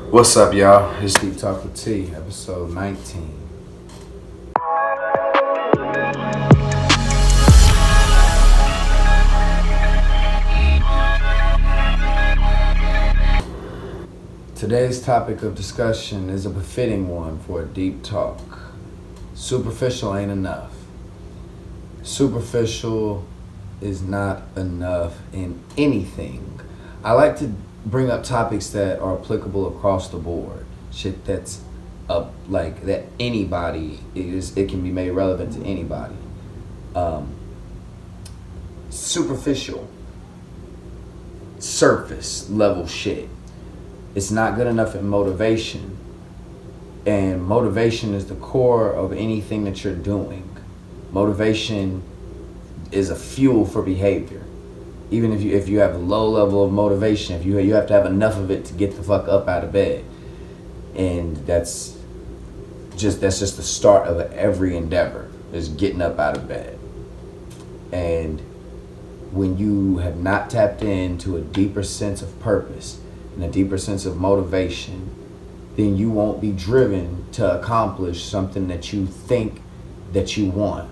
What's up, y'all? It's Deep Talk with T, episode 19. Today's topic of discussion is a befitting one for a deep talk. Superficial ain't enough. Superficial is not enough in anything. I like to bring up topics that are applicable across the board. Shit that's up, like that anybody it can be made relevant to anybody. Superficial, surface level shit. It's not good enough in motivation. And motivation is the core of anything that you're doing. Motivation is a fuel for behavior. Even if you have a low level of motivation, if you have to have enough of it to get the fuck up out of bed. And that's just the start of every endeavor, is getting up out of bed. And when you have not tapped into a deeper sense of purpose and a deeper sense of motivation, then you won't be driven to accomplish something that you think that you want.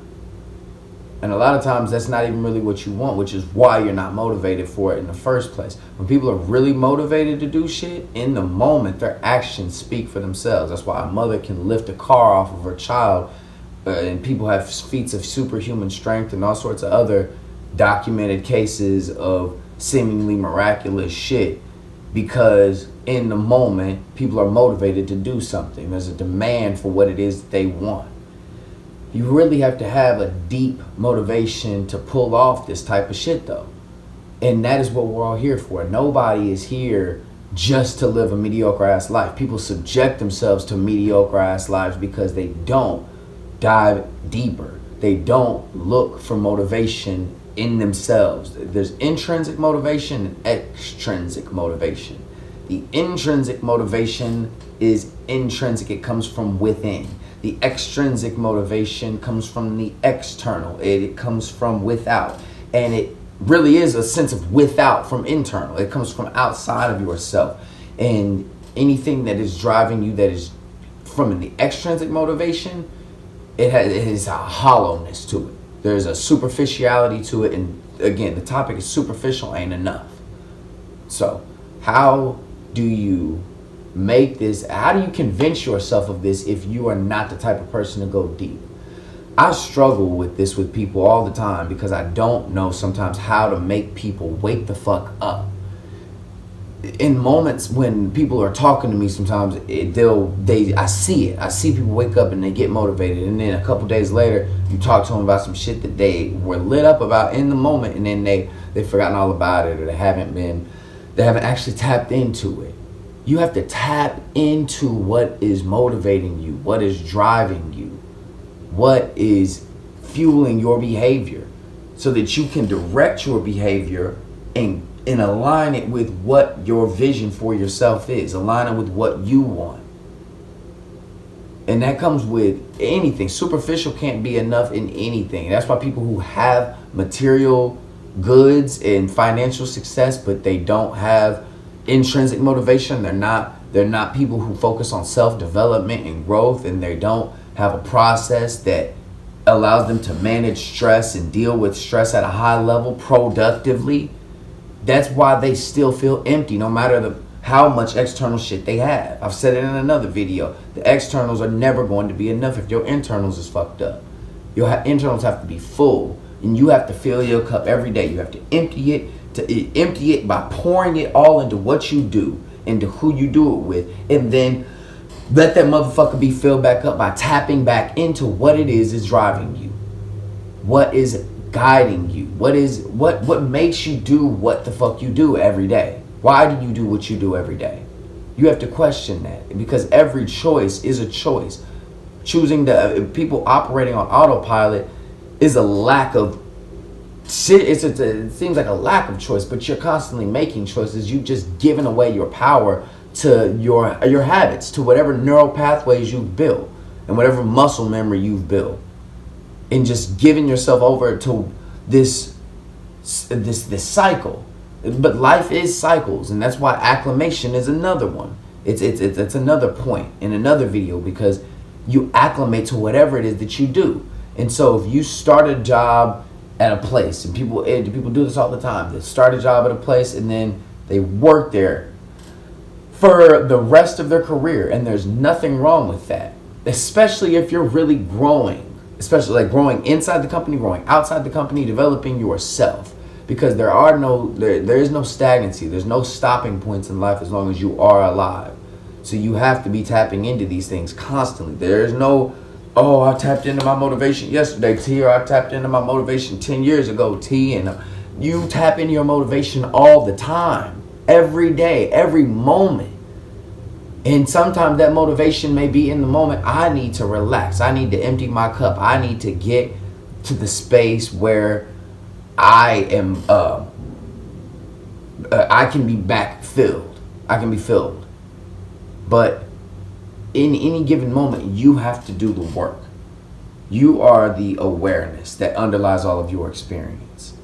And a lot of times that's not even really what you want, which is why you're not motivated for it in the first place. When people are really motivated to do shit, in the moment, their actions speak for themselves. That's why a mother can lift a car off of her child, and people have feats of superhuman strength and all sorts of other documented cases of seemingly miraculous shit, because in the moment, people are motivated to do something. There's a demand for what it is that they want. You really have to have a deep motivation to pull off this type of shit, though. And that is what we're all here for. Nobody is here just to live a mediocre ass life. People subject themselves to mediocre ass lives because they don't dive deeper. They don't look for motivation in themselves. There's intrinsic motivation and extrinsic motivation. The intrinsic motivation is intrinsic. It comes from within. The extrinsic motivation comes from the external. It comes from without. And it really is a sense of without from internal. It comes from outside of yourself. And anything that is driving you that is from the extrinsic motivation, it has a hollowness to it. There's a superficiality to it. And again, the topic is superficial ain't enough. So how do you make this, how do you convince yourself of this if you are not the type of person to go deep? I struggle with this with people all the time because I don't know sometimes how to make people wake the fuck up. In moments when people are talking to me, sometimes I see it. I see people wake up and they get motivated, and then a couple days later, you talk to them about some shit that they were lit up about in the moment, and then they've forgotten all about it, or they haven't actually tapped into it. You have to tap into what is motivating you, what is driving you, what is fueling your behavior, so that you can direct your behavior and align it with what your vision for yourself is, align it with what you want. And that comes with anything. Superficial can't be enough in anything. That's why people who have material goods and financial success, but they don't have intrinsic motivation, they're not people who focus on self-development and growth, and they don't have a process that allows them to manage stress and deal with stress at a high level productively. That's why they still feel empty no matter how much external shit they have. I've said it in another video. The externals are never going to be enough if your internals is fucked up. Your internals have to be full, and you have to fill your cup every day. You have to empty it by pouring it all into what you do, into who you do it with, and then let that motherfucker be filled back up by tapping back into what it is driving you, what is guiding you, what makes you do what the fuck you do every day. Why do you do what you do every day? You have to question that, because every choice is a choice. Choosing people operating on autopilot is a lack of shit. It seems like a lack of choice, but you're constantly making choices. You've just given away your power to your habits, to whatever neural pathways you've built and whatever muscle memory you've built, and just giving yourself over to this cycle. But life is cycles, and that's why acclimation is another one. It's another point in another video, because you acclimate to whatever it is that you do. And so if you start a job at a place, and people do this all the time, they start a job at a place and then they work there for the rest of their career, and there's nothing wrong with that, especially if you're really growing, especially like growing inside the company, growing outside the company, developing yourself, because there is no stagnancy, there's no stopping points in life as long as you are alive. So you have to be tapping into these things constantly. There's no, oh, I tapped into my motivation yesterday, T, or I tapped into my motivation 10 years ago, T. And you tap into your motivation all the time, every day, every moment. And sometimes that motivation may be in the moment, I need to relax. I need to empty my cup. I need to get to the space where I am, I can be back filled. I can be filled. But in any given moment, you have to do the work. You are the awareness that underlies all of your experience.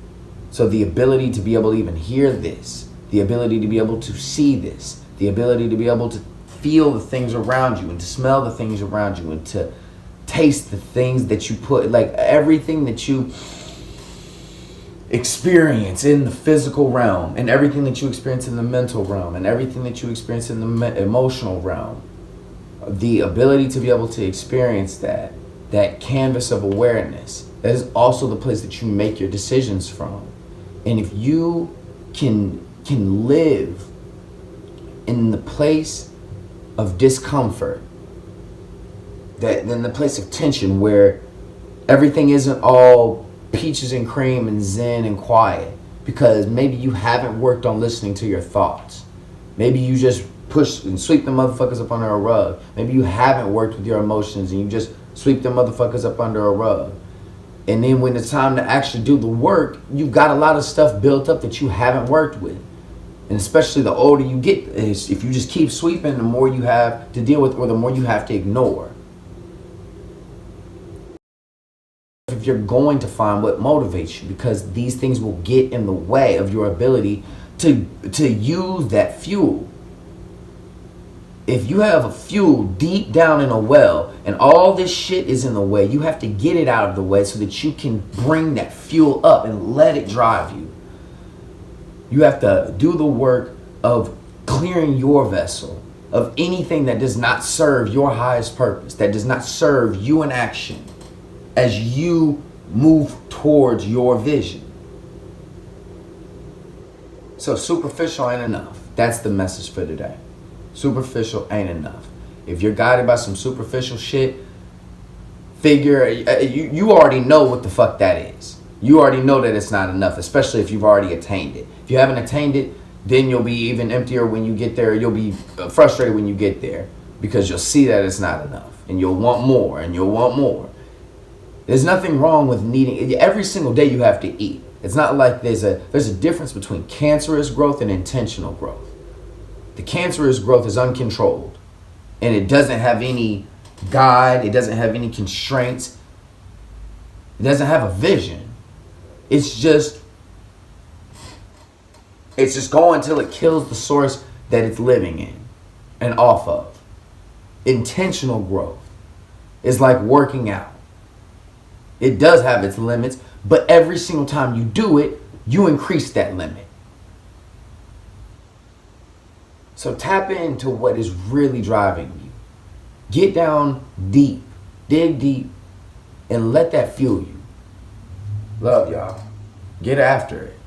So the ability to be able to even hear this, the ability to be able to see this, the ability to be able to feel the things around you and to smell the things around you and to taste the things that you put, like everything that you experience in the physical realm, and everything that you experience in the mental realm, and everything that you experience in the emotional realm, the ability to be able to experience that canvas of awareness, that is also the place that you make your decisions from. And if you can live in the place of discomfort, that in the place of tension, where everything isn't all peaches and cream and zen and quiet, because maybe you haven't worked on listening to your thoughts. Maybe you just push and sweep the motherfuckers up under a rug. Maybe you haven't worked with your emotions and you just sweep the motherfuckers up under a rug. And then when it's time to actually do the work, you've got a lot of stuff built up that you haven't worked with. And especially the older you get, if you just keep sweeping, the more you have to deal with, or the more you have to ignore. If you're going to find what motivates you, because these things will get in the way of your ability to use that fuel. If you have a fuel deep down in a well and all this shit is in the way, you have to get it out of the way so that you can bring that fuel up and let it drive you. You have to do the work of clearing your vessel of anything that does not serve your highest purpose, that does not serve you in action as you move towards your vision. So superficial ain't enough. That's the message for today. Superficial ain't enough. If you're guided by some superficial shit, you already know what the fuck that is. You already know that it's not enough, especially if you've already attained it. If you haven't attained it, then you'll be even emptier when you get there. You'll be frustrated when you get there, because you'll see that it's not enough, and you'll want more, and you'll want more. There's nothing wrong with needing. Every single day you have to eat. It's not like there's a difference between cancerous growth and intentional growth. The cancerous growth is uncontrolled, and it doesn't have any guide. It doesn't have any constraints. It doesn't have a vision. It's just going until it kills the source that it's living in and off of. Intentional growth is like working out. It does have its limits, but every single time you do it, you increase that limit. So tap into what is really driving you. Get down deep, dig deep, and let that fuel you. Love y'all. Get after it.